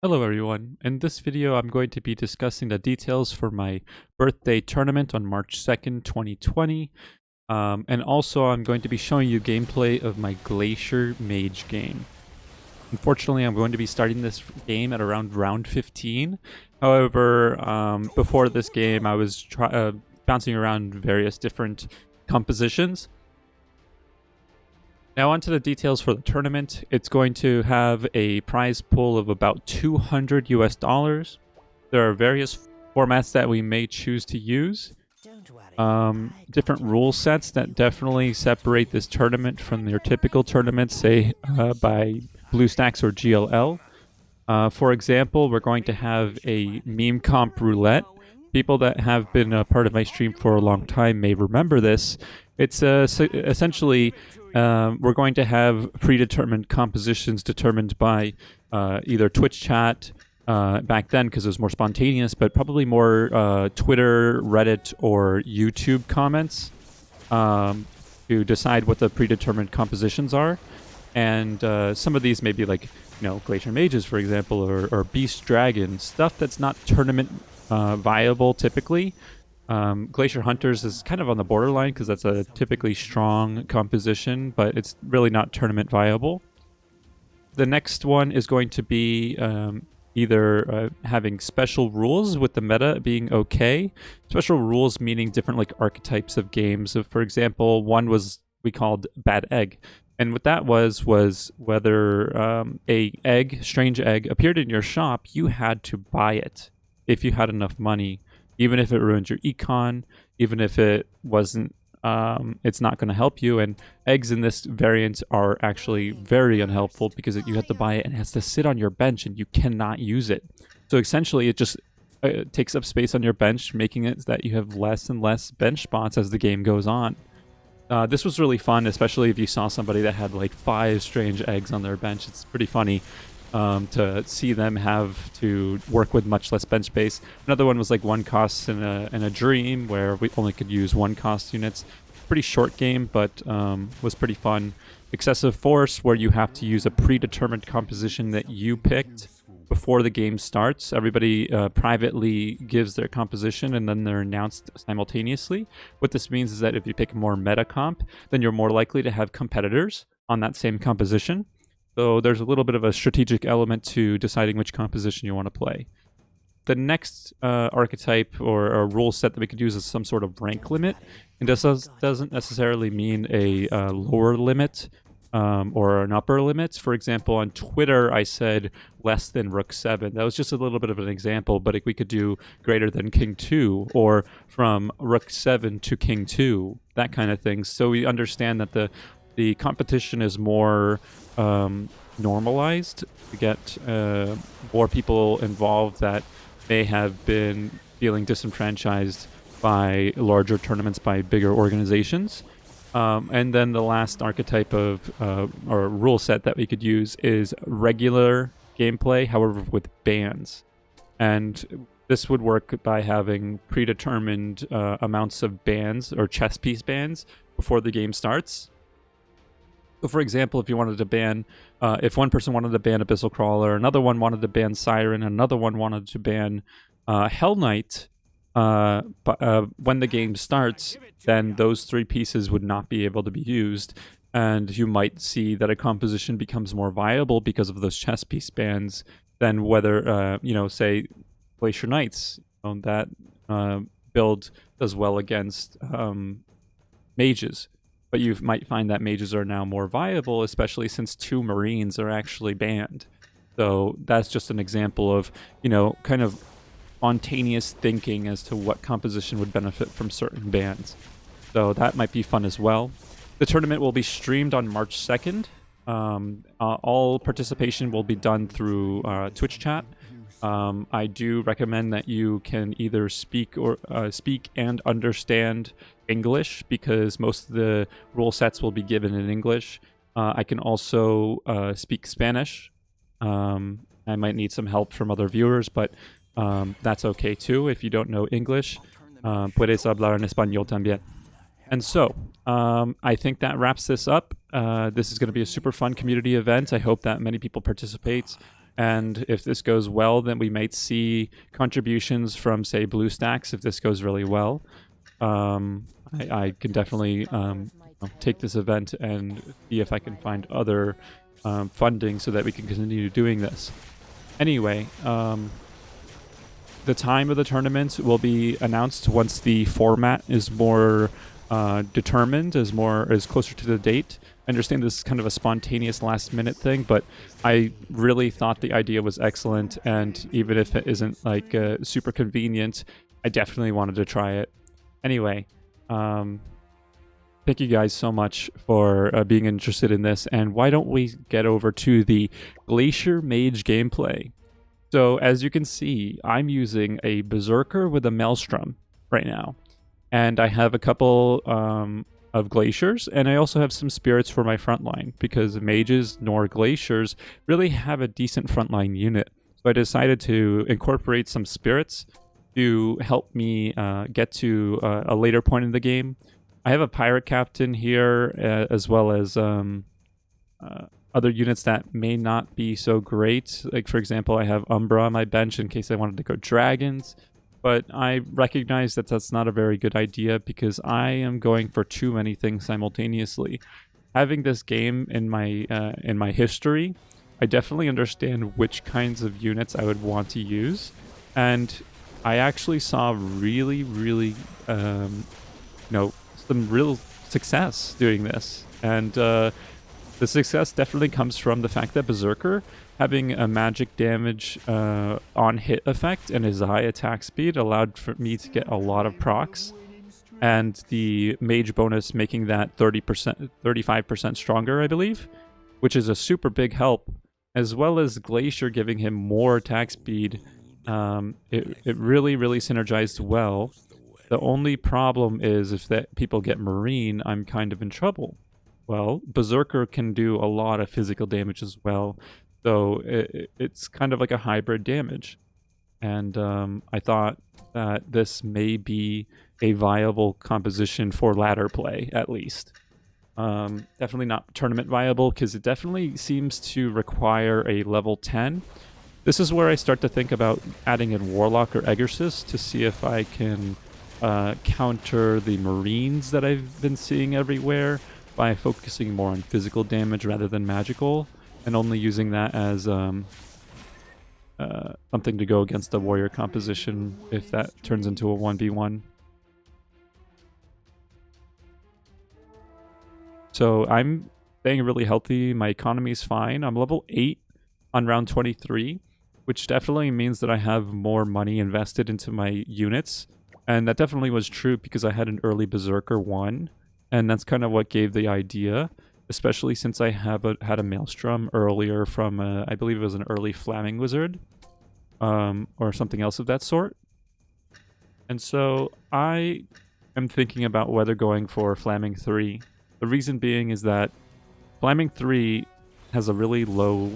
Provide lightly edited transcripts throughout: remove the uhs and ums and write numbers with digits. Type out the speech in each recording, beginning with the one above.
Hello everyone. In this video I'm going to be discussing the details for my birthday tournament on March 2nd, 2020. And also I'm going to be showing you gameplay of my Glacier Mage game. Unfortunately, I'm going to be starting this game at around round 15. However, before this game I was bouncing around various different compositions. Now onto the details for the tournament. It's going to have a prize pool of about $200 US. There are various formats that we may choose to use. Different rule sets that definitely separate this tournament from your typical tournaments, say by BlueStacks or GLL. For example, we're going to have a meme Comp Roulette. People that have been a part of my stream for a long time may remember this. It's essentially we're going to have predetermined compositions determined by either Twitch chat back then because it was more spontaneous, but probably more Twitter, Reddit, or YouTube comments to decide what the predetermined compositions are. And some of these may be like, Glacier Mages, for example, or Beast Dragon, stuff that's not tournament viable typically. Glacier Hunters is kind of on the borderline because that's a typically strong composition, but it's really not tournament viable. The next one is going to be either having special rules with the meta being okay. Special rules meaning different archetypes of games. So for example, one was we called Bad Egg. And what that was whether a strange egg appeared in your shop, you had to buy it if you had enough money. Even if it ruined your econ, even if it wasn't, it's not going to help you. And eggs in this variant are actually very unhelpful because you have to buy it and it has to sit on your bench and you cannot use it. So essentially it just takes up space on your bench, making it that you have less and less bench spots as the game goes on. This was really fun, especially if you saw somebody that had like 5 strange eggs on their bench. It's pretty funny. To see them have to work with much less bench space. Another one was like 1 cost in a dream where we only could use 1 cost units. Pretty short game, but was pretty fun. Excessive Force, where you have to use a predetermined composition that you picked before the game starts. Everybody privately gives their composition and then they're announced simultaneously. What this means is that if you pick a more meta comp, then you're more likely to have competitors on that same composition. So there's a little bit of a strategic element to deciding which composition you want to play. The next archetype or rule set that we could use is some sort of rank limit. And this doesn't necessarily mean a lower limit or an upper limit. For example, on Twitter, I said less than Rook 7. That was just a little bit of an example, but we could do greater than King 2 or from Rook 7 to King 2, that kind of thing. So we understand that the competition is more normalized to get more people involved that may have been feeling disenfranchised by larger tournaments by bigger organizations. And then the last archetype of or rule set that we could use is regular gameplay, however with bans. And this would work by having predetermined amounts of bans or chess piece bans before the game starts. So for example, if you wanted to ban, if one person wanted to ban Abyssal Crawler, another one wanted to ban Siren, another one wanted to ban Hell Knight, when the game starts, then those 3 pieces would not be able to be used. And you might see that a composition becomes more viable because of those chess piece bans than whether, say, Glacier Knights, that build does well against mages. But you might find that mages are now more viable, especially since 2 Marines are actually banned. So that's just an example of, kind of spontaneous thinking as to what composition would benefit from certain bans. So that might be fun as well. The tournament will be streamed on March 2nd. All participation will be done through Twitch chat. I do recommend that you can either speak and understand English because most of the rule sets will be given in English. I can also speak Spanish. I might need some help from other viewers, but that's okay too if you don't know English. Puedes hablar en español también. And so, I think that wraps this up. This is going to be a super fun community event. I hope that many people participate. And if this goes well, then we might see contributions from, say, BlueStacks if this goes really well. I can definitely take this event and see if I can find other funding so that we can continue doing this. Anyway, the time of the tournament will be announced once the format is more determined, is closer to the date. I understand this is kind of a spontaneous last-minute thing, but I really thought the idea was excellent, and even if it isn't like super convenient, I definitely wanted to try it. Anyway, thank you guys so much for being interested in this, and why don't we get over to the Glacier Mage gameplay. So as you can see, I'm using a berserker with a maelstrom right now, and I have a couple of glaciers, and I also have some spirits for my frontline, because mages nor glaciers really have a decent frontline unit. So I decided to incorporate some spirits to help me get to a later point in the game. I have a pirate captain here, as well as other units that may not be so great. Like, for example, I have Umbra on my bench in case I wanted to go dragons. But I recognize that that's not a very good idea, because I am going for too many things simultaneously. Having this game in my history, I definitely understand which kinds of units I would want to use. And I actually saw really, really, some real success doing this. And the success definitely comes from the fact that Berserker, having a magic damage on hit effect and his high attack speed, allowed for me to get a lot of procs. And the mage bonus making that 30%, 35% stronger, I believe, which is a super big help, as well as Glacier giving him more attack speed. It really, really synergized well. The only problem is if that people get Marine, I'm kind of in trouble. Well, Berserker can do a lot of physical damage as well, so it's kind of like a hybrid damage. And I thought that this may be a viable composition for ladder play, at least. Definitely not tournament viable, because it definitely seems to require a level 10. This is where I start to think about adding in Warlock or Exorcist to see if I can counter the Marines that I've been seeing everywhere, by focusing more on physical damage rather than magical, and only using that as something to go against the warrior composition if that turns into a 1v1. So I'm staying really healthy. My economy is fine. I'm level 8 on round 23, which definitely means that I have more money invested into my units. And that definitely was true because I had an early Berserker 1. And that's kind of what gave the idea, especially since I had a Maelstrom earlier from, I believe it was an early Flaming Wizard, or something else of that sort. And so I am thinking about whether going for Flaming 3. The reason being is that Flaming 3 has a really low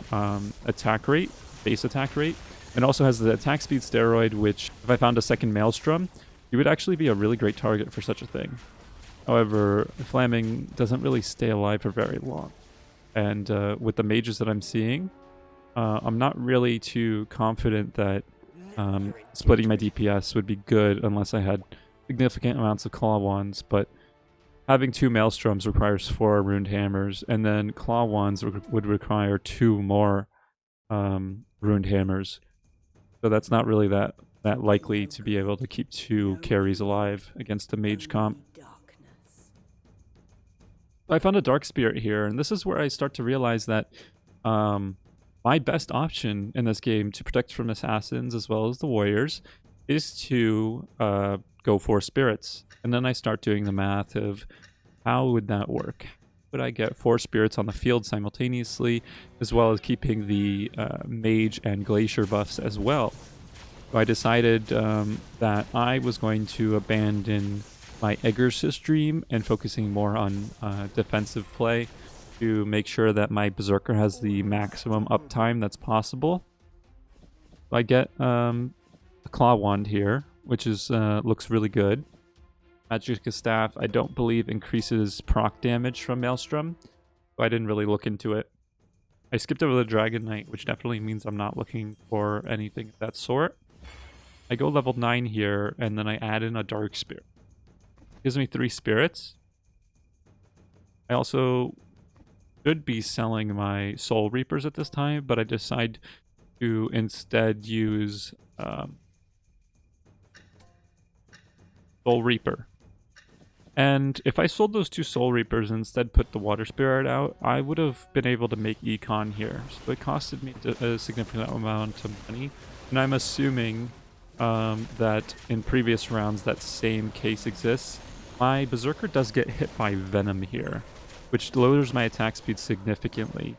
attack rate, base attack rate, and also has the attack speed steroid, which, if I found a second Maelstrom, it would actually be a really great target for such a thing. However, Flaming doesn't really stay alive for very long. And with the mages that I'm seeing, I'm not really too confident that splitting my DPS would be good unless I had significant amounts of Claw Wands. But having 2 Maelstroms requires 4 Runed Hammers, and then Claw Wands would require 2 more Runed Hammers. So that's not really that likely to be able to keep 2 carries alive against a mage comp. I found a Dark Spirit here, and this is where I start to realize that my best option in this game to protect from assassins as well as the warriors is to go for spirits. And then I start doing the math of how would that work? Would I get 4 spirits on the field simultaneously, as well as keeping the mage and glacier buffs as well? So I decided that I was going to abandon my Exorcist dream and focusing more on defensive play to make sure that my Berserker has the maximum uptime that's possible. So I get the Claw Wand here, which is looks really good. Magicka Staff, I don't believe increases proc damage from Maelstrom, so I didn't really look into it. I skipped over the Dragon Knight, which definitely means I'm not looking for anything of that sort. I go level 9 here, and then I add in a Dark Spirit. Gives me 3 spirits. I also should be selling my Soul Reapers at this time, but I decide to instead use Soul Reaper. And if I sold those 2 Soul Reapers and instead put the Water Spirit out, I would have been able to make Econ here. So it costed me a significant amount of money. And I'm assuming that in previous rounds that same case exists. My Berserker does get hit by Venom here, which lowers my attack speed significantly.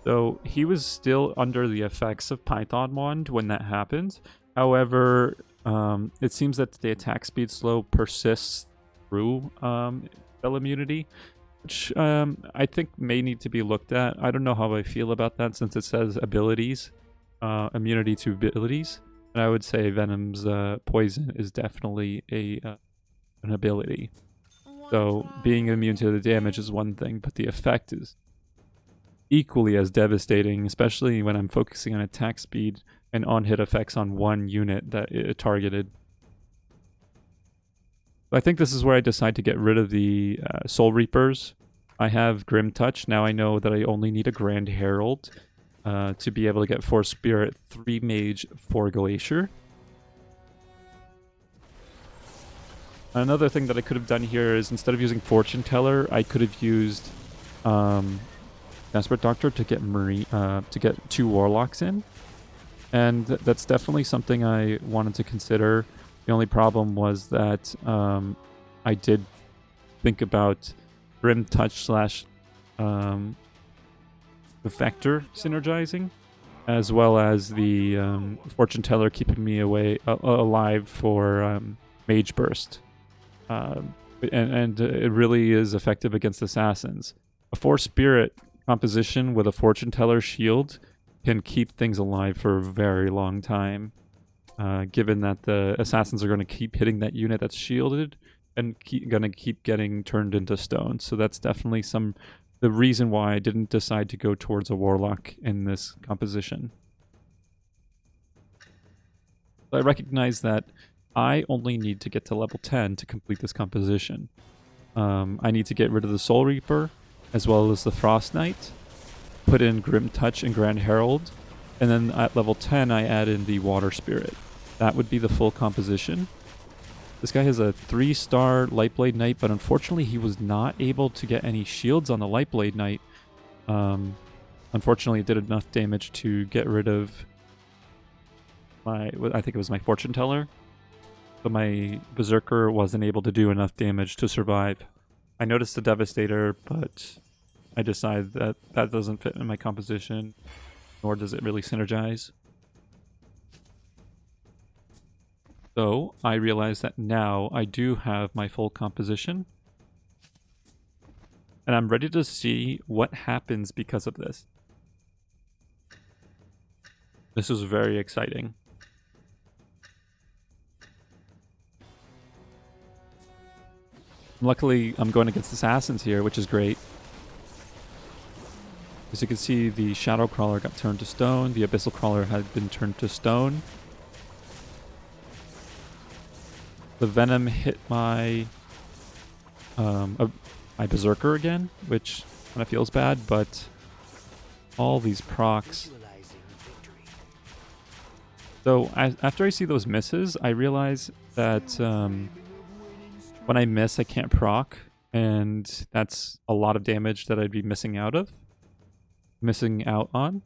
So he was still under the effects of Python Wand when that happened. However, it seems that the attack speed slow persists through spell immunity, which I think may need to be looked at. I don't know how I feel about that since it says abilities, immunity to abilities. And I would say Venom's poison is definitely an ability. So being immune to the damage is one thing, but the effect is equally as devastating, especially when I'm focusing on attack speed and on-hit effects on one unit that it targeted. I think this is where I decide to get rid of the Soul Reapers. I have Grim Touch. Now I know that I only need a Grand Herald to be able to get 4 Spirit, 3 Mage, 4 Glacier. Another thing that I could have done here is instead of using Fortune Teller, I could have used Desperate Doctor to get to get 2 Warlocks in. And that's definitely something I wanted to consider. The only problem was that I did think about Grim Touch / Vector synergizing, as well as the Fortune Teller keeping me alive for Mage Burst. And it really is effective against assassins. A 4 Spirit composition with a Fortune Teller shield can keep things alive for a very long time. Given that the assassins are going to keep hitting that unit that's shielded and going to keep getting turned into stone. So that's definitely the reason why I didn't decide to go towards a Warlock in this composition. I recognize that I only need to get to level 10 to complete this composition. I need to get rid of the Soul Reaper, as well as the Frost Knight, put in Grim Touch and Grand Herald, and then at level 10 I add in the Water Spirit. That would be the full composition. This guy has a 3-star Lightblade Knight, but unfortunately he was not able to get any shields on the Lightblade Knight. Unfortunately it did enough damage to get rid of I think it was my Fortune Teller. But my Berserker wasn't able to do enough damage to survive. I noticed the Devastator, but I decided that that doesn't fit in my composition, nor does it really synergize. So I realize that now I do have my full composition, and I'm ready to see what happens because of this. This is very exciting. Luckily, I'm going against assassins here, which is great. As you can see, the Shadow Crawler got turned to stone. The Abyssal Crawler had been turned to stone. The Venom hit my Berserker again, which kind of feels bad, but all these procs. So after I see those misses, I realize that when I miss, I can't proc, and that's a lot of damage that I'd be missing out on.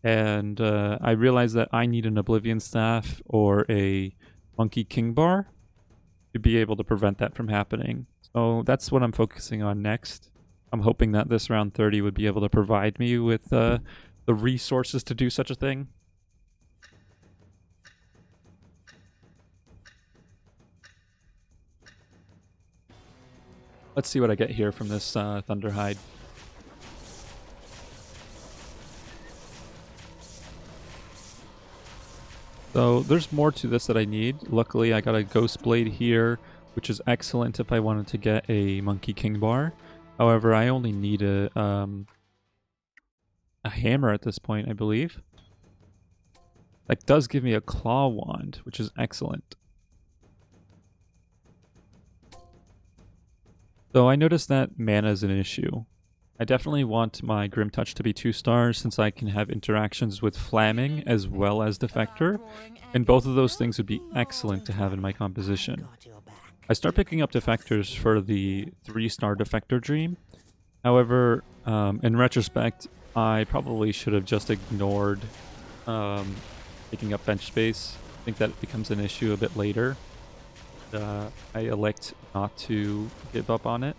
And I realize that I need an Oblivion Staff or a Monkey King Bar to be able to prevent that from happening. So that's what I'm focusing on next. I'm hoping that this round 30 would be able to provide me with the resources to do such a thing. Let's see what I get here from this Thunderhide. So there's more to this that I need. Luckily, I got a Ghost Blade here, which is excellent if I wanted to get a Monkey King Bar. However, I only need a a hammer at this point, I believe. That does give me a claw wand, which is excellent. So I noticed that mana is an issue. I definitely want my Grim Touch to be 2 stars since I can have interactions with Flaming as well as Defector, and both of those things would be excellent to have in my composition. I start picking up Defectors for the 3-star Defector Dream. However, in retrospect, I probably should have just ignored picking up bench space. I think that becomes an issue a bit later. I elect not to give up on it.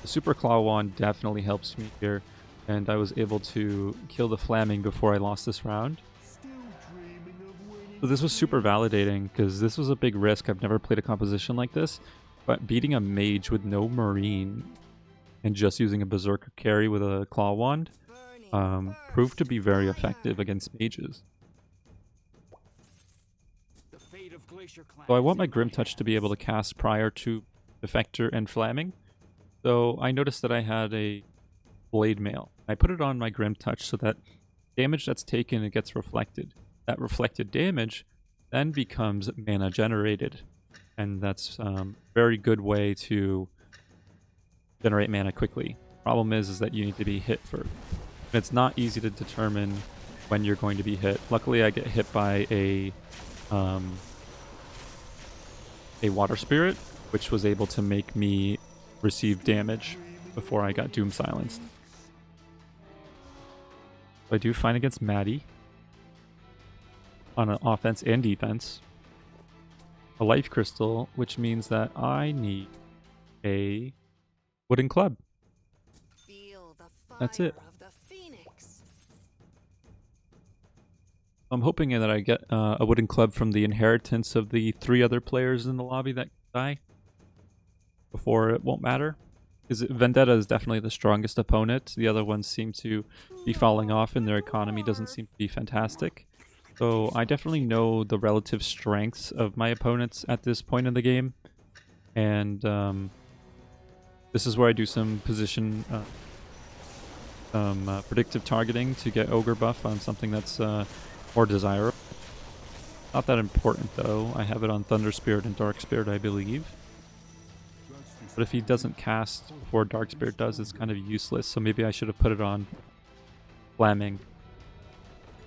The Super Claw Wand definitely helps me here, and I was able to kill the Flaming before I lost this round. So this was super validating, because this was a big risk. I've never played a composition like this, but beating a mage with no Marine and just using a Berserker carry with a Claw Wand proved to be very effective against mages. So I want my Grim Touch to be able to cast prior to Defector and Flaming. So I noticed that I had a Blade Mail. I put it on my Grim Touch so that damage that's taken, it gets reflected. That reflected damage then becomes mana generated. And that's a very good way to generate mana quickly. Problem is that you need to be hit first. And it's not easy to determine when you're going to be hit. Luckily, I get hit by a Water Spirit, which was able to make me receive damage before I got Doom Silenced. So I do fine against Maddie on an offense and defense. A Life Crystal, which means that I need a Wooden Club. That's it. I'm hoping that I get a Wooden Club from the inheritance of the 3 other players in the lobby that die before it won't matter. Because Vendetta is definitely the strongest opponent. The other ones seem to be falling off and their economy doesn't seem to be fantastic. So I definitely know the relative strengths of my opponents at this point in the game. And this is where I do some position, predictive targeting to get Ogre buff on something that's more desirable. Not that important though. I have it on Thunder Spirit and Dark Spirit, I believe. But if he doesn't cast before Dark Spirit does, it's kind of useless. So maybe I should have put it on Flaming.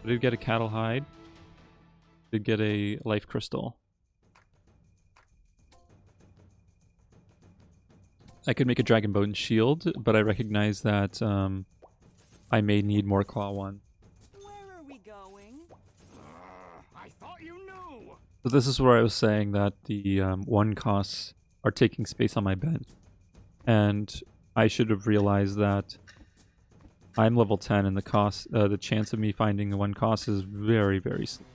I did get a Cattle Hide. Did get a Life Crystal. I could make a Dragon Bone Shield, but I recognize that I may need more Claw Wand. So this is where I was saying that the 1 costs are taking space on my bench. And I should have realized that I'm level 10 and the chance of me finding the 1 cost is very, very slim.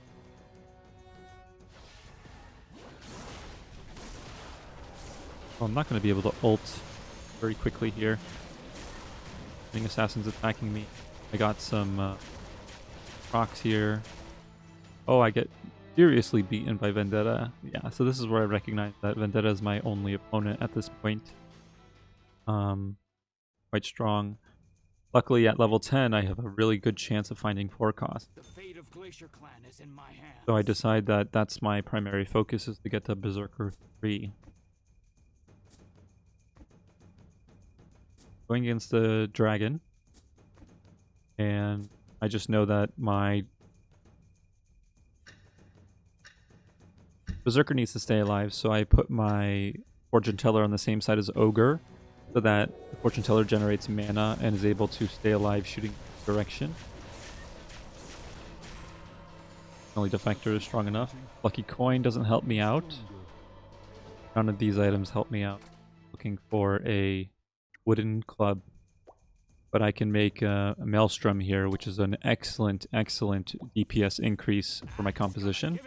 Well, I'm not going to be able to ult very quickly here. Getting assassins attacking me. I got some procs here. Oh, I get seriously beaten by Vendetta. Yeah, so this is where I recognize that Vendetta is my only opponent at this point. Quite strong. Luckily, at level 10, I have a really good chance of finding 4 cost. The fate of Glacier Clan is in my hands. So I decide that that's my primary focus, is to get to Berserker 3. Going against the dragon. And I just know that my Berserker needs to stay alive, so I put my Fortune Teller on the same side as Ogre, so that the Fortune Teller generates mana and is able to stay alive shooting direction. Only Defector is strong enough. Lucky Coin doesn't help me out. None of these items help me out. Looking for a Wooden Club. But I can make a Maelstrom here, which is an excellent, excellent DPS increase for my composition.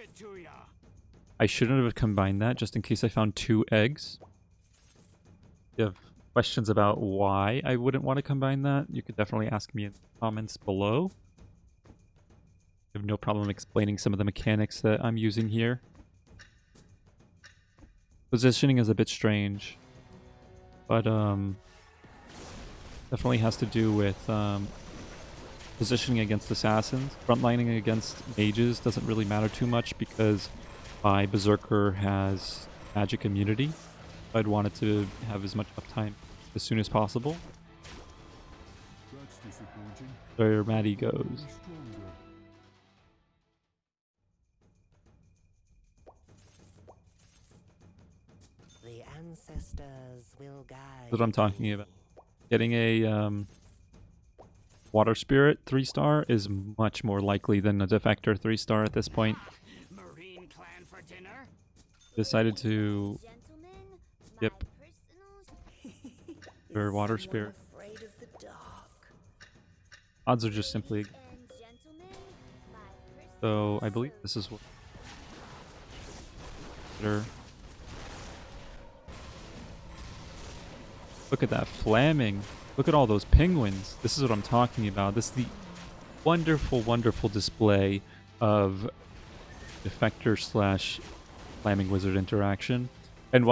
I shouldn't have combined that, just in case I found 2 eggs. If you have questions about why I wouldn't want to combine that, you could definitely ask me in the comments below. I have no problem explaining some of the mechanics that I'm using here. Positioning is a bit strange, but definitely has to do with positioning against assassins. Frontlining against mages doesn't really matter too much because my berserker has magic immunity. I'd want it to have as much uptime as soon as possible. There Maddie goes. The ancestors will guide. That's what I'm talking about. Getting a water spirit 3-star is much more likely than a defector 3-star at this point. Marine clan for dinner? Decided to skip their water spirit. Odds are just simply. So I believe this is what. Look at that flaming. Look at all those penguins. This is what I'm talking about. This is the wonderful, wonderful display of defector / flaming wizard interaction. And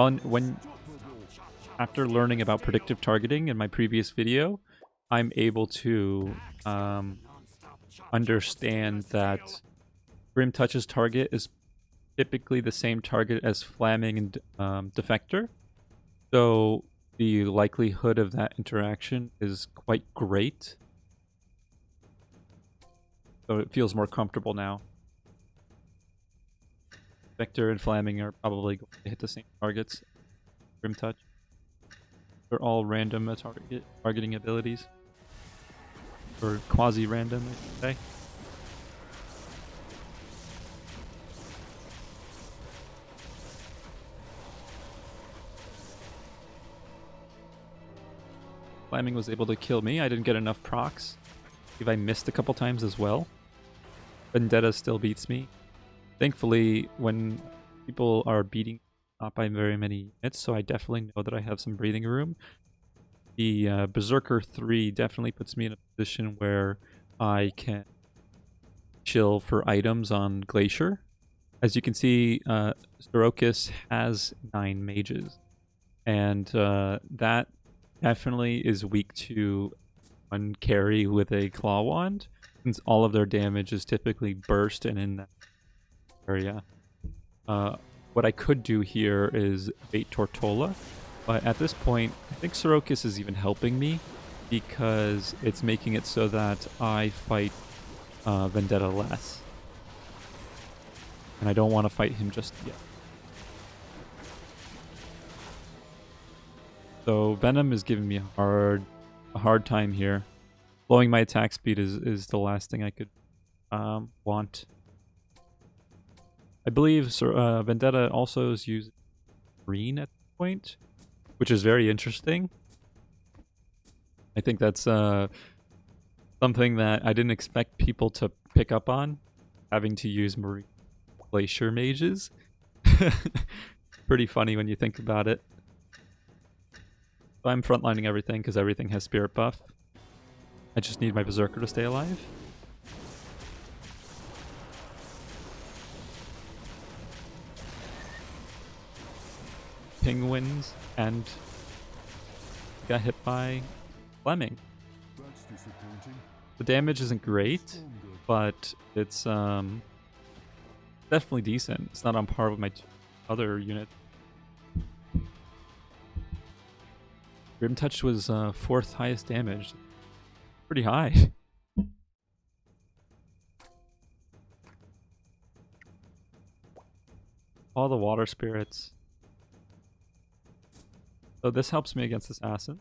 after learning about predictive targeting in my previous video, I'm able to understand that Grim Touch's target is typically the same target as flaming and defector. So the likelihood of that interaction is quite great. So it feels more comfortable now. Vector and Flaming are probably going to hit the same targets. Grim Touch. They're all random targeting abilities. Or quasi-random, I should say. Flaming was able to kill me. I didn't get enough procs. If I missed a couple times as well. Vendetta still beats me. Thankfully, when people are beating, not by very many units, so I definitely know that I have some breathing room. The Berserker 3 definitely puts me in a position where I can chill for items on Glacier. As you can see, Sorokis has 9 mages, and that definitely is weak to one carry with a Claw Wand, since all of their damage is typically burst and in that area. What I could do here is bait Tortola, but at this point, I think Sorokis is even helping me because it's making it so that I fight Vendetta less. And I don't want to fight him just yet. So Venom is giving me a hard time here. Blowing my attack speed is the last thing I could want. I believe Vendetta also is using green at this point, which is very interesting. I think that's something that I didn't expect people to pick up on, having to use Marine Glacier Mages. Pretty funny when you think about it. So I'm frontlining everything because everything has spirit buff. I just need my Berserker to stay alive. Penguins and got hit by Fleming. The damage isn't great, but it's definitely decent. It's not on par with my other unit. Grim Touch was 4th highest damage. Pretty high. All the water spirits. So this helps me against Assassin.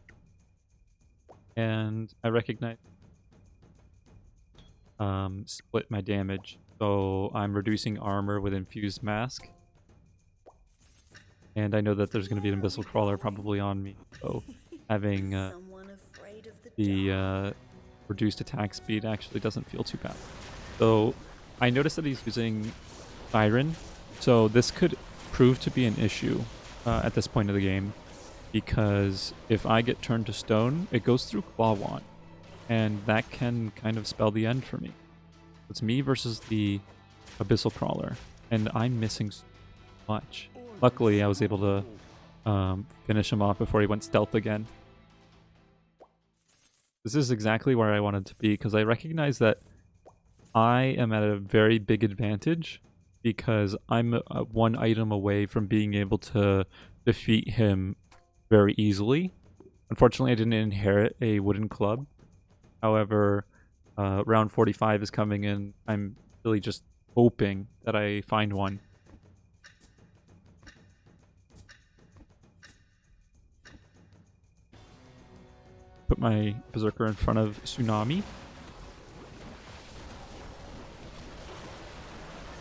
And I recognize split my damage. So I'm reducing armor with Infused Mask. And I know that there's going to be an Abyssal Crawler probably on me. So having the reduced attack speed actually doesn't feel too bad. So I noticed that he's using Siren. So this could prove to be an issue at this point of the game. Because if I get turned to stone, it goes through Claw Wand. And that can kind of spell the end for me. It's me versus the Abyssal Crawler. And I'm missing so much. Luckily, I was able to finish him off before he went stealth again. This is exactly where I wanted to be, because I recognize that I am at a very big advantage because I'm one item away from being able to defeat him very easily. Unfortunately, I didn't inherit a wooden club. However, round 45 is coming in. I'm really just hoping that I find one. Put my berserker in front of Tsunami.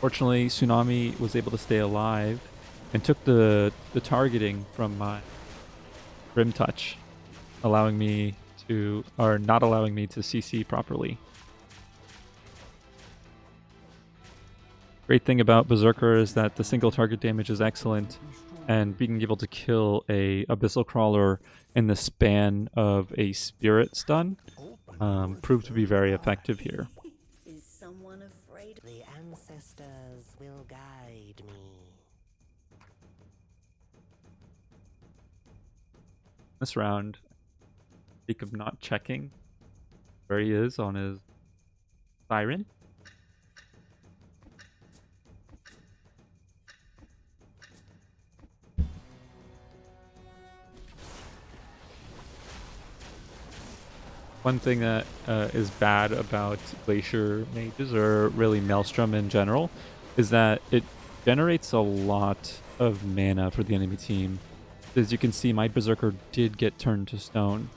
Fortunately, Tsunami was able to stay alive and took the targeting from my Grim Touch, allowing me to, or not allowing me to CC properly. Great thing about Berserker is that the single target damage is excellent, and being able to kill a Abyssal Crawler in the span of a Spirit stun proved to be very effective here. Is someone afraid? The ancestors will guide me. This round, speak of not checking where he is on his Siren. One thing that is bad about Glacier Mages, or really Maelstrom in general, is that it generates a lot of mana for the enemy team. As you can see, my Berserker did get turned to stone,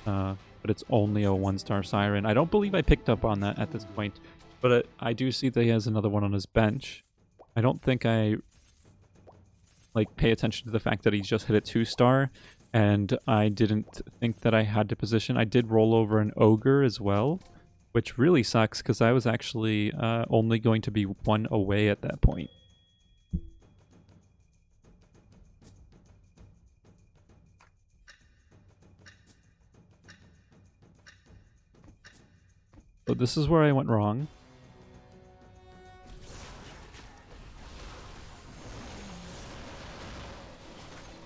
but it's only a 1-star Siren. I don't believe I picked up on that at this point, but I do see that he has another one on his bench. I don't think I pay attention to the fact that he just hit a 2-star, and I didn't think that I had to position. I did roll over an Ogre as well, which really sucks because I was actually only going to be 1 away at that point. So this is where I went wrong.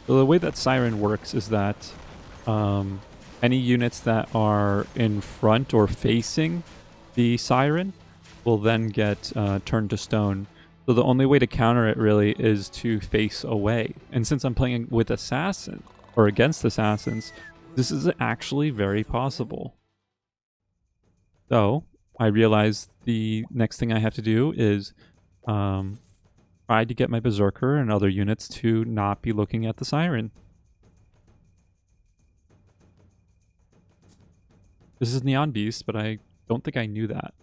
So the way that Siren works is that any units that are in front or facing the Siren will then get turned to stone. So the only way to counter it really is to face away. And since I'm playing with Assassin, or against Assassins, this is actually very possible. So I realized the next thing I have to do is try to get my Berserker and other units to not be looking at the Siren. This is Neon Beast, but I don't think I knew that.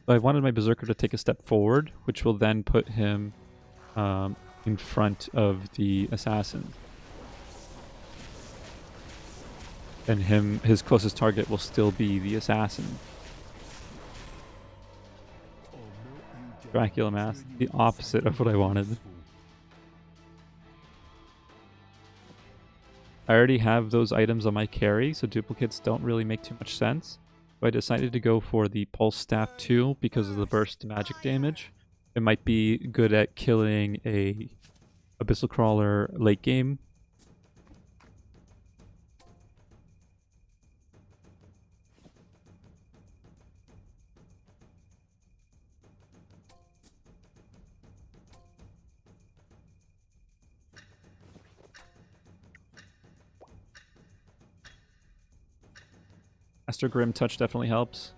So I wanted my Berserker to take a step forward, which will then put him in front of the Assassin. And his closest target will still be the Assassin. Dracula Mask, the opposite of what I wanted. I already have those items on my carry, so duplicates don't really make too much sense. So I decided to go for the Pulse Staff 2 because of the burst magic damage. It might be good at killing a Abyssal Crawler late game. Master Grim Touch definitely helps.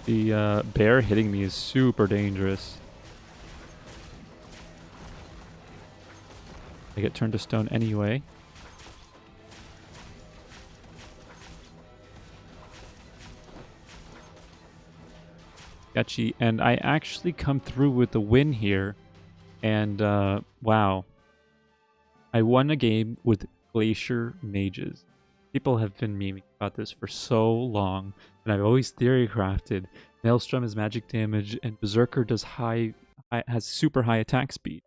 The bear hitting me is super dangerous. I get turned to stone anyway. Sketchy, and I actually come through with the win here. And wow, I won a game with Glacier Mages. People have been memeing about this for so long, and I've always theory crafted Maelstrom is magic damage and Berserker does has super high attack speed.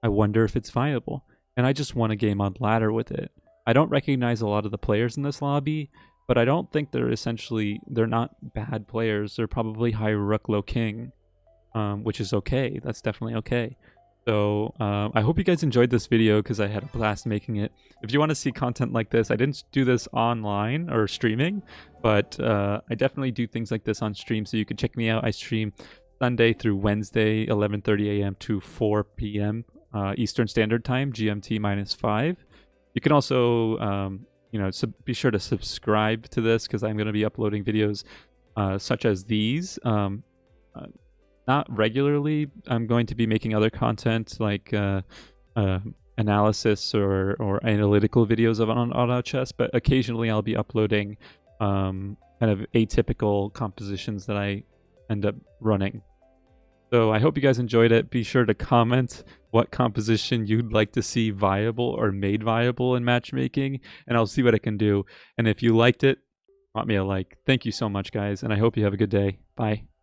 I wonder if it's viable, and I just won a game on ladder with it. I don't recognize a lot of the players in this lobby, but I don't think they're not bad players. They're probably high rook, low king, which is okay. That's definitely okay. So I hope you guys enjoyed this video because I had a blast making it. If you want to see content like this, I didn't do this online or streaming, but I definitely do things like this on stream. So you can check me out. I stream Sunday through Wednesday, 11:30 a.m. to 4 p.m. Eastern Standard Time, GMT -5. You can also, be sure to subscribe to this because I'm going to be uploading videos such as these. Not regularly. I'm going to be making other content like analysis or analytical videos on auto chess, but occasionally I'll be uploading kind of atypical compositions that I end up running. So I hope you guys enjoyed it. Be sure to comment what composition you'd like to see viable or made viable in matchmaking, and I'll see what I can do. And if you liked it, drop me a like. Thank you so much, guys, and I hope you have a good day. Bye.